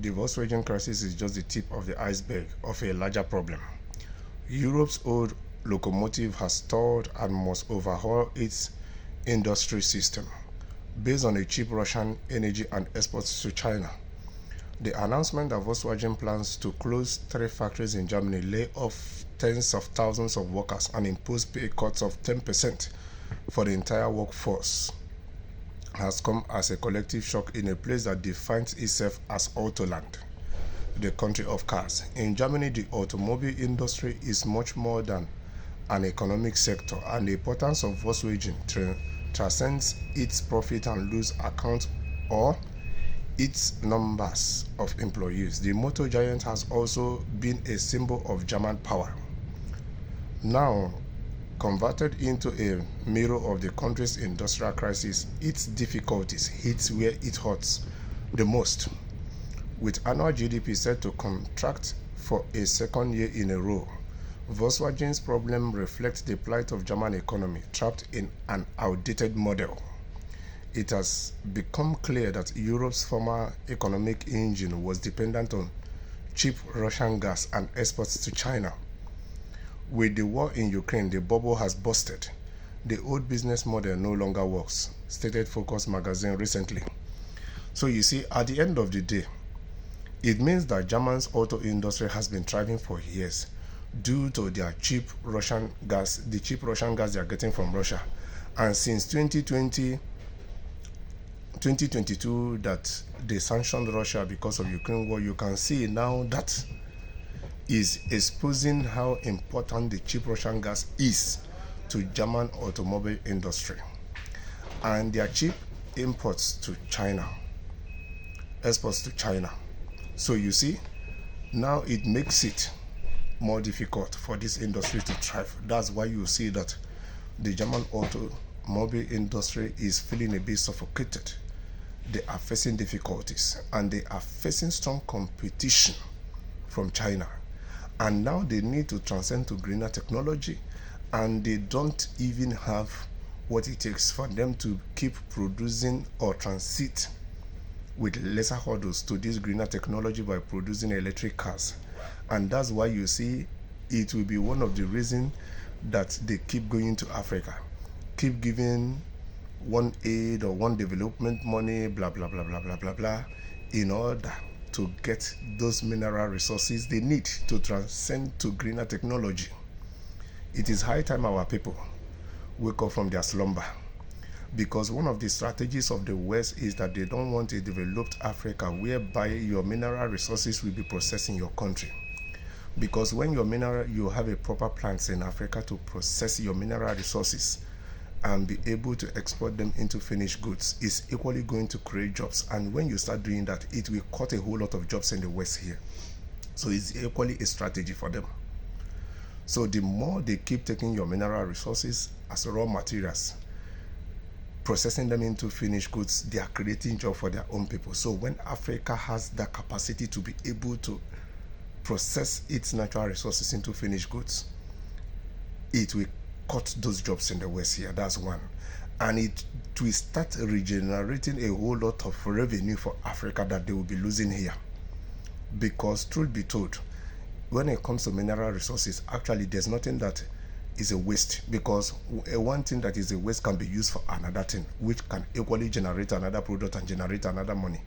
The Volkswagen crisis is just the tip of the iceberg of a larger problem. Europe's old locomotive has stalled and must overhaul its industry system based on a cheap Russian energy and exports to China. The announcement that Volkswagen plans to close 3 factories in Germany, lay off tens of thousands of workers, and impose pay cuts of 10% for the entire workforce has come as a collective shock in a place that defines itself as Autoland, the country of cars. In Germany, the automobile industry is much more than an economic sector, and the importance of Volkswagen transcends its profit and loss account or its numbers of employees. The motor giant has also been a symbol of German power. Now converted into a mirror of the country's industrial crisis, its difficulties hit where it hurts the most. With annual GDP set to contract for a second year in a row, Volkswagen's problem reflects the plight of German economy trapped in an outdated model. It has become clear that Europe's former economic engine was dependent on cheap Russian gas and exports to China. With the war in Ukraine, the bubble has busted. The old business model no longer works, stated Focus magazine recently. So you see, at the end of the day, it means that German's auto industry has been thriving for years due to their cheap Russian gas, the cheap Russian gas they are getting from Russia. And since 2022 that they sanctioned Russia because of Ukraine war, you can see now that is exposing how important the cheap Russian gas is to German automobile industry and their cheap imports to China, exports to China. So you see, now it makes it more difficult for this industry to thrive. That's why you see that the German automobile industry is feeling a bit suffocated. They are facing difficulties and they are facing strong competition from China. And now they need to transcend to greener technology, and they don't even have what it takes for them to keep producing or transit with lesser hurdles to this greener technology by producing electric cars. And that's why you see it will be one of the reasons that they keep going to Africa, keep giving one aid or one development money, blah blah blah blah blah blah blah, in order to get those mineral resources they need to transcend to greener technology. It is high time our people wake up from their slumber, because one of the strategies of the West is that they don't want a developed Africa whereby your mineral resources will be processed in your country. Because when you have a proper plants in Africa to process your mineral resources and be able to export them into finished goods, is equally going to create jobs. And when you start doing that, it will cut a whole lot of jobs in the West here. So it's equally a strategy for them. So the more they keep taking your mineral resources as raw materials, processing them into finished goods, they are creating jobs for their own people. So when Africa has that capacity to be able to process its natural resources into finished goods, it will cut those jobs in the West here. That's one. And it will start regenerating a whole lot of revenue for Africa that they will be losing here. Because truth be told, when it comes to mineral resources, actually there's nothing that is a waste, because one thing that is a waste can be used for another thing, which can equally generate another product and generate another money.